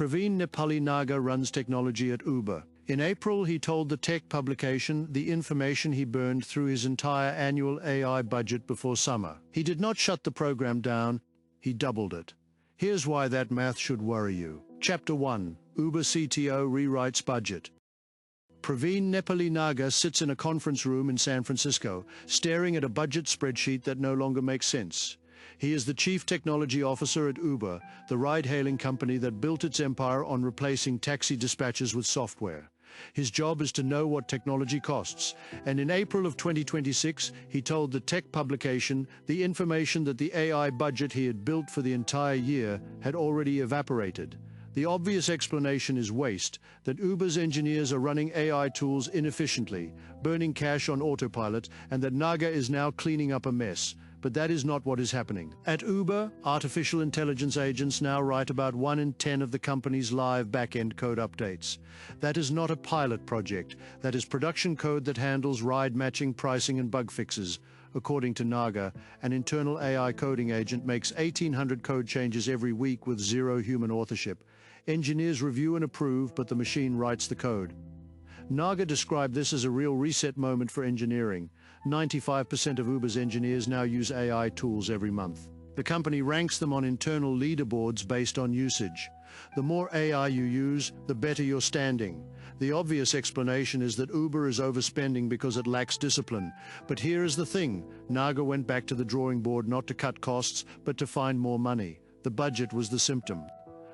Praveen Nepali Naga runs technology at Uber. In April, he told the tech publication the information he burned through his entire annual AI budget before summer. He did not shut the program down, he doubled it. Here's why that math should worry you. Chapter 1. Uber CTO rewrites budget. Praveen Nepali Naga sits in a conference room in San Francisco, staring at a budget spreadsheet that no longer makes sense. He is the chief technology officer at Uber, the ride-hailing company that built its empire on replacing taxi dispatchers with software. His job is to know what technology costs, and in April of 2026, he told the tech publication the information that the AI budget he had built for the entire year had already evaporated. The obvious explanation is waste, that Uber's engineers are running AI tools inefficiently, burning cash on autopilot, and that Naga is now cleaning up a mess. But that is not what is happening. At Uber, artificial intelligence agents now write about 1 in 10 of the company's live back-end code updates. That is not a pilot project. That is production code that handles ride matching, pricing, and bug fixes. According to Naga, an internal AI coding agent makes 1,800 code changes every week with zero human authorship. Engineers review and approve, but the machine writes the code. Naga described this as a real reset moment for engineering. 95% of Uber's engineers now use AI tools every month. The company ranks them on internal leaderboards based on usage. The more AI you use, the better your standing. The obvious explanation is that Uber is overspending because it lacks discipline. But here is the thing, Naga went back to the drawing board not to cut costs, but to find more money. The budget was the symptom.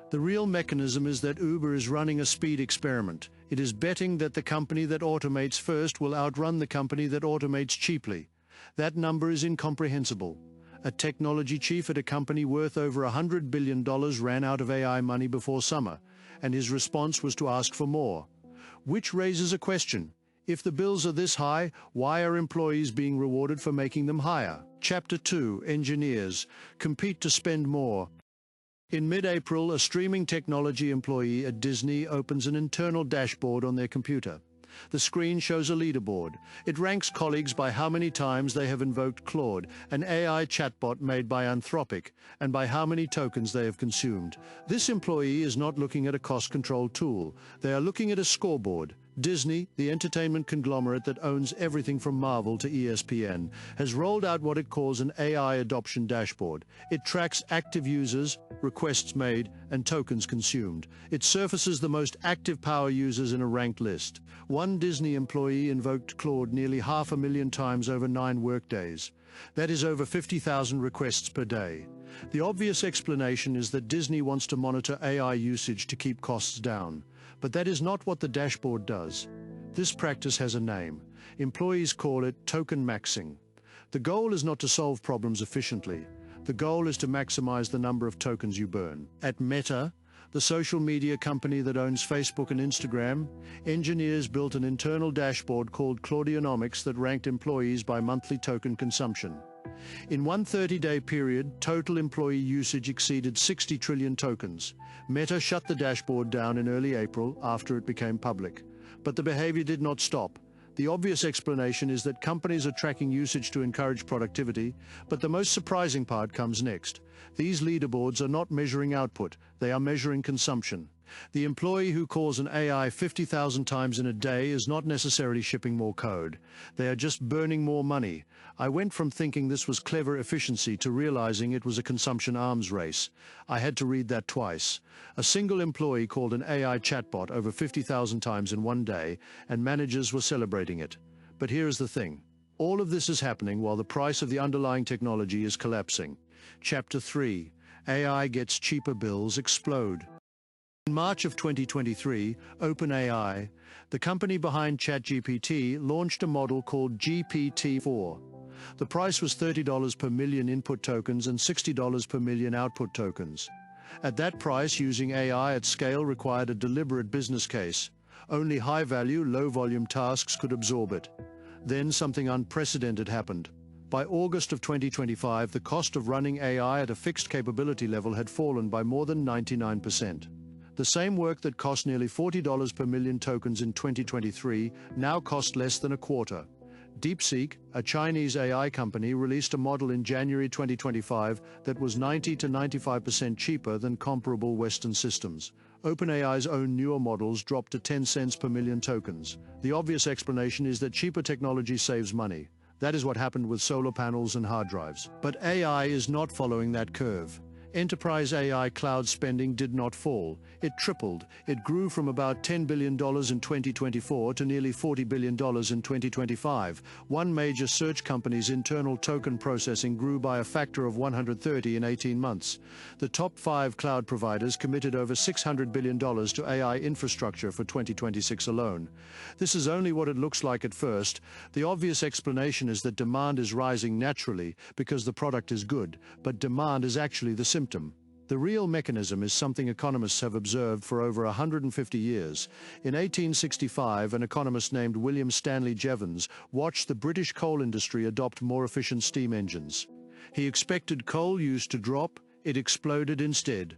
The real mechanism is that Uber is running a speed experiment. It is betting that the company that automates first will outrun the company that automates cheaply. That number is incomprehensible. A technology chief at a company worth over $100 billion ran out of AI money before summer, and his response was to ask for more. Which raises a question. If the bills are this high, why are employees being rewarded for making them higher? Chapter 2. Engineers compete to spend more. In mid-April, a streaming technology employee at Disney opens an internal dashboard on their computer. The screen shows a leaderboard. It ranks colleagues by how many times they have invoked Claude, an AI chatbot made by Anthropic, and by how many tokens they have consumed. This employee is not looking at a cost control tool. They are looking at a scoreboard. Disney, the entertainment conglomerate that owns everything from Marvel to ESPN, has rolled out what it calls an AI adoption dashboard. It tracks active users, requests made, and tokens consumed. It surfaces the most active power users in a ranked list. One Disney employee invoked Claude nearly 500,000 times over 9 workdays. That is over 50,000 requests per day. The obvious explanation is that Disney wants to monitor AI usage to keep costs down. But that is not what the dashboard does. This practice has a name. Employees call it tokenmaxxing. The goal is not to solve problems efficiently. The goal is to maximize the number of tokens you burn. At Meta, the social media company that owns Facebook and Instagram, engineers built an internal dashboard called Claudionomics that ranked employees by monthly token consumption. In one 30-day period, total employee usage exceeded 60 trillion tokens. Meta shut the dashboard down in early April after it became public. But the behavior did not stop. The obvious explanation is that companies are tracking usage to encourage productivity, but the most surprising part comes next. These leaderboards are not measuring output, they are measuring consumption. The employee who calls an AI 50,000 times in a day is not necessarily shipping more code. They are just burning more money. I went from thinking this was clever efficiency to realizing it was a consumption arms race. I had to read that twice. A single employee called an AI chatbot over 50,000 times in one day, and managers were celebrating it. But here is the thing. All of this is happening while the price of the underlying technology is collapsing. Chapter 3. AI gets cheaper, bills explode. In March of 2023, OpenAI, the company behind ChatGPT, launched a model called GPT-4. The price was $30 per million input tokens and $60 per million output tokens. At that price, using AI at scale required a deliberate business case. Only high-value, low-volume tasks could absorb it. Then something unprecedented happened. By August of 2025, the cost of running AI at a fixed capability level had fallen by more than 99%. The same work that cost nearly $40 per million tokens in 2023 now cost less than a quarter. DeepSeek, a Chinese AI company, released a model in January 2025 that was 90 to 95% cheaper than comparable Western systems. OpenAI's own newer models dropped to 10 cents per million tokens. The obvious explanation is that cheaper technology saves money. That is what happened with solar panels and hard drives. But AI is not following that curve. Enterprise AI cloud spending did not fall. It tripled. It grew from about $10 billion in 2024 to nearly $40 billion in 2025. One major search company's internal token processing grew by a factor of 130 in 18 months. The top 5 cloud providers committed over $600 billion to AI infrastructure for 2026 alone. This is only what it looks like at first. The obvious explanation is that demand is rising naturally because the product is good, but demand is actually the symptom. The real mechanism is something economists have observed for over 150 years. In 1865, an economist named William Stanley Jevons watched the British coal industry adopt more efficient steam engines. He expected coal use to drop. It exploded instead.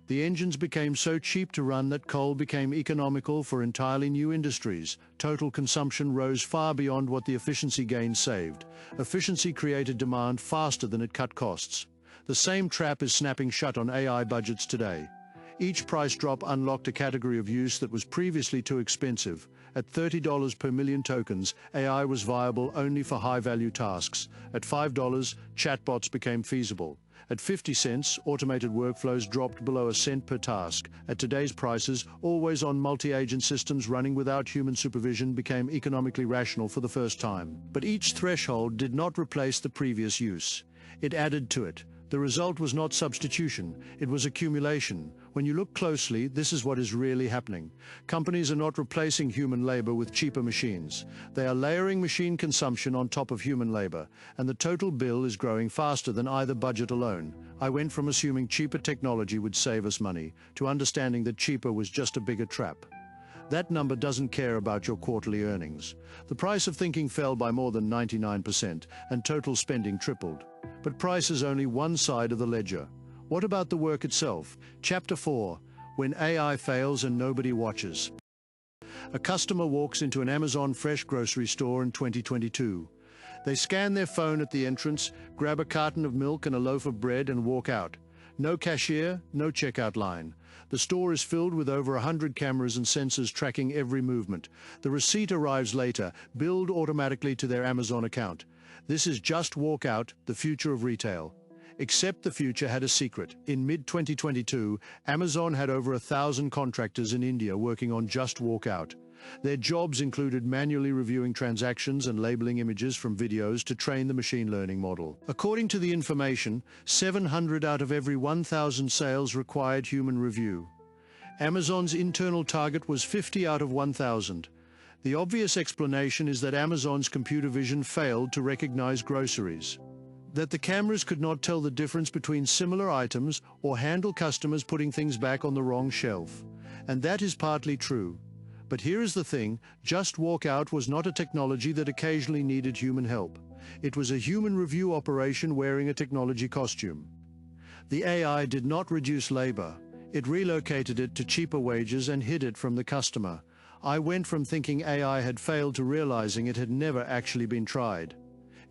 The engines became so cheap to run that coal became economical for entirely new industries. Total consumption rose far beyond what the efficiency gains saved. Efficiency created demand faster than it cut costs. The same trap is snapping shut on AI budgets today. Each price drop unlocked a category of use that was previously too expensive. At $30 per million tokens, AI was viable only for high-value tasks. At $5, chatbots became feasible. At 50 cents, automated workflows dropped below a cent per task. At today's prices, always-on multi-agent systems running without human supervision became economically rational for the first time. But each threshold did not replace the previous use. It added to it. The result was not substitution, it was accumulation. When you look closely, this is what is really happening. Companies are not replacing human labor with cheaper machines. They are layering machine consumption on top of human labor, and the total bill is growing faster than either budget alone. I went from assuming cheaper technology would save us money to understanding that cheaper was just a bigger trap. That number doesn't care about your quarterly earnings. The price of thinking fell by more than 99%, and total spending tripled. But price is only one side of the ledger. What about the work itself? Chapter 4, When AI Fails and Nobody Watches. A customer walks into an Amazon fresh grocery store in 2022. They scan their phone at the entrance, grab a carton of milk and a loaf of bread and walk out. No cashier, no checkout line. The store is filled with over 100 cameras and sensors tracking every movement. The receipt arrives later, billed automatically to their Amazon account. This is Just Walk Out, the future of retail. Except the future had a secret. In mid-2022, Amazon had over 1,000 contractors in India working on Just Walk Out. Their jobs included manually reviewing transactions and labeling images from videos to train the machine learning model. According to the information, 700 out of every 1,000 sales required human review. Amazon's internal target was 50 out of 1,000. The obvious explanation is that Amazon's computer vision failed to recognize groceries. That the cameras could not tell the difference between similar items or handle customers putting things back on the wrong shelf. And that is partly true. But here is the thing, Just Walk Out was not a technology that occasionally needed human help. It was a human review operation wearing a technology costume. The AI did not reduce labor. It relocated it to cheaper wages and hid it from the customer. I went from thinking AI had failed to realizing it had never actually been tried.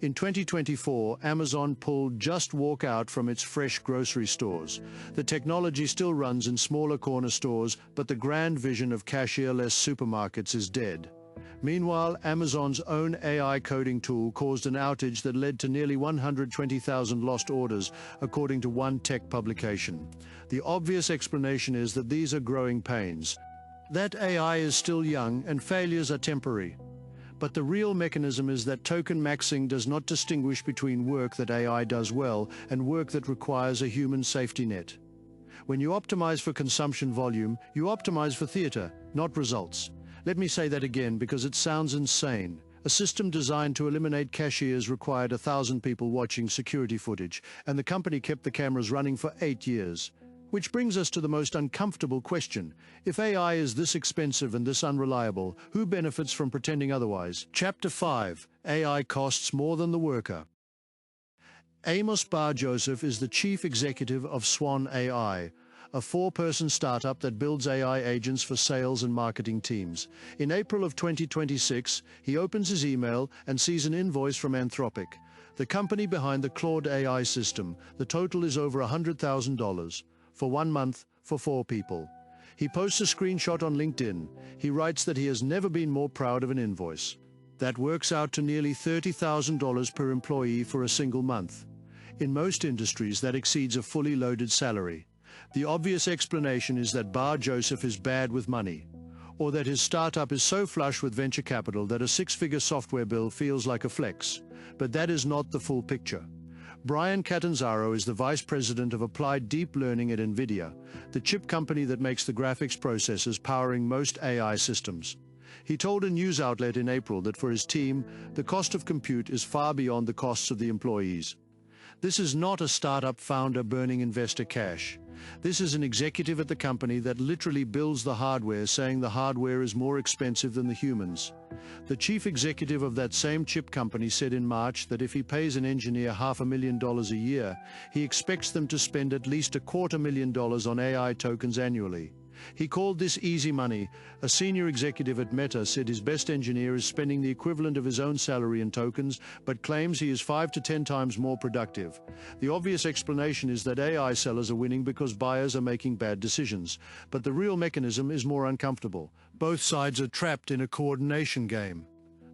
In 2024, Amazon pulled Just Walk Out from its fresh grocery stores. The technology still runs in smaller corner stores, but the grand vision of cashier-less supermarkets is dead. Meanwhile, Amazon's own AI coding tool caused an outage that led to nearly 120,000 lost orders, according to one tech publication. The obvious explanation is that these are growing pains. That AI is still young and failures are temporary. But the real mechanism is that tokenmaxxing does not distinguish between work that AI does well and work that requires a human safety net. When you optimize for consumption volume, you optimize for theater, not results. Let me say that again because it sounds insane. A system designed to eliminate cashiers required 1,000 people watching security footage, and the company kept the cameras running for 8 years. Which brings us to the most uncomfortable question. If AI is this expensive and this unreliable, who benefits from pretending otherwise? Chapter 5, AI Costs More Than the Worker. Amos Bar-Joseph is the chief executive of Swan AI, a 4-person startup that builds AI agents for sales and marketing teams. In April of 2026, he opens his email and sees an invoice from Anthropic, the company behind the Claude AI system. The total is over $100,000. For 1 month, for 4 people. He posts a screenshot on LinkedIn. He writes that he has never been more proud of an invoice. That works out to nearly $30,000 per employee for a single month. In most industries, that exceeds a fully loaded salary. The obvious explanation is that Bar Joseph is bad with money, or that his startup is so flush with venture capital that a six-figure software bill feels like a flex. But that is not the full picture. Brian Catanzaro is the vice president of applied deep learning at NVIDIA, the chip company that makes the graphics processors powering most AI systems. He told a news outlet in April that for his team, the cost of compute is far beyond the costs of the employees. This is not a startup founder burning investor cash. This is an executive at the company that literally builds the hardware, saying the hardware is more expensive than the humans. The chief executive of that same chip company said in March that if he pays an engineer $500,000 a year, he expects them to spend at least $250,000 on AI tokens annually. He called this easy money. A senior executive at Meta said his best engineer is spending the equivalent of his own salary in tokens, but claims he is 5 to 10 times more productive. The obvious explanation is that AI sellers are winning because buyers are making bad decisions. But the real mechanism is more uncomfortable. Both sides are trapped in a coordination game.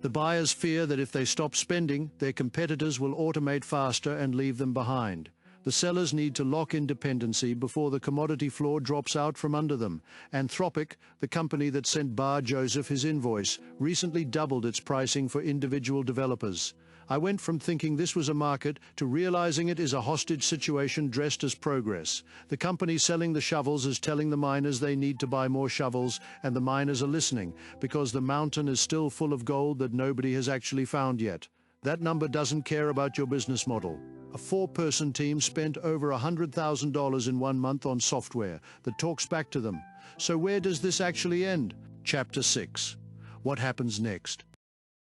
The buyers fear that if they stop spending, their competitors will automate faster and leave them behind. The sellers need to lock in dependency before the commodity floor drops out from under them. Anthropic, the company that sent Bar Joseph his invoice, recently doubled its pricing for individual developers. I went from thinking this was a market to realizing it is a hostage situation dressed as progress. The company selling the shovels is telling the miners they need to buy more shovels, and the miners are listening because the mountain is still full of gold that nobody has actually found yet. That number doesn't care about your business model. A 4-person team spent over $100,000 in 1 month on software that talks back to them. So where does this actually end? Chapter 6. What happens next?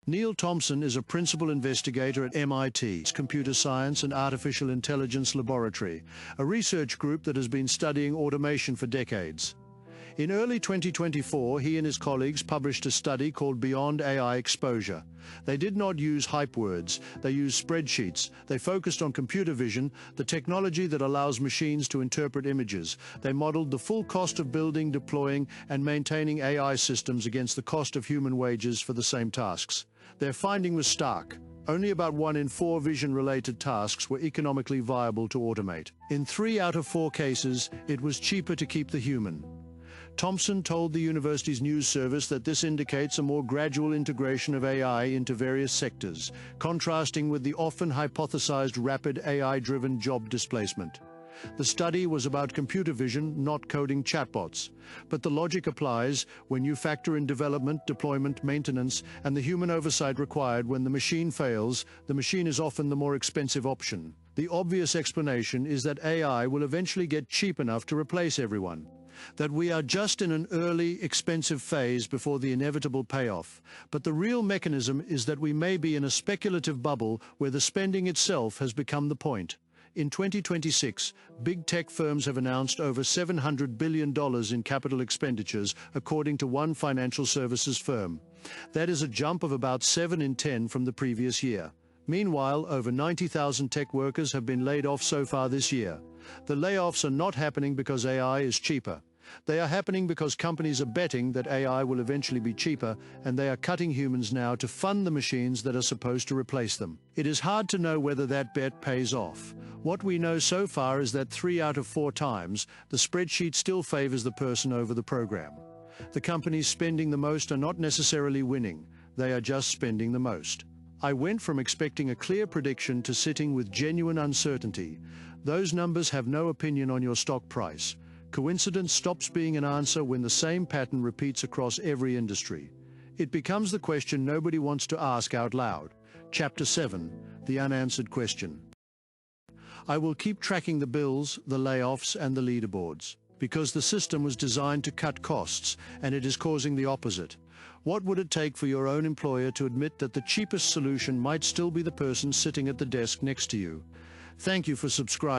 Neil Thompson is a principal investigator at MIT's Computer Science and Artificial Intelligence Laboratory, a research group that has been studying automation for decades. In early 2024, he and his colleagues published a study called Beyond AI Exposure. They did not use hype words, they used spreadsheets. They focused on computer vision, the technology that allows machines to interpret images. They modeled the full cost of building, deploying, and maintaining AI systems against the cost of human wages for the same tasks. Their finding was stark. Only about 1 in 4 vision-related tasks were economically viable to automate. In 3 out of 4 cases, it was cheaper to keep the human. Thompson told the university's news service that this indicates a more gradual integration of AI into various sectors, contrasting with the often hypothesized rapid AI-driven job displacement. The study was about computer vision, not coding chatbots. But the logic applies when you factor in development, deployment, maintenance, and the human oversight required. When the machine fails, the machine is often the more expensive option. The obvious explanation is that AI will eventually get cheap enough to replace everyone. That we are just in an early, expensive phase before the inevitable payoff. But the real mechanism is that we may be in a speculative bubble where the spending itself has become the point. In 2026, big tech firms have announced over $700 billion in capital expenditures, according to one financial services firm. That is a jump of about 7 in 10 from the previous year. Meanwhile, over 90,000 tech workers have been laid off so far this year. The layoffs are not happening because AI is cheaper. They are happening because companies are betting that AI will eventually be cheaper, and they are cutting humans now to fund the machines that are supposed to replace them. It is hard to know whether that bet pays off. What we know so far is that 3 out of 4 times, the spreadsheet still favors the person over the program. The companies spending the most are not necessarily winning. They are just spending the most. I went from expecting a clear prediction to sitting with genuine uncertainty. Those numbers have no opinion on your stock price. Coincidence stops being an answer when the same pattern repeats across every industry. It becomes the question nobody wants to ask out loud. Chapter 7. The Unanswered Question. I will keep tracking the bills, the layoffs, and the leaderboards, because the system was designed to cut costs, and it is causing the opposite. What would it take for your own employer to admit that the cheapest solution might still be the person sitting at the desk next to you? Thank you for subscribing.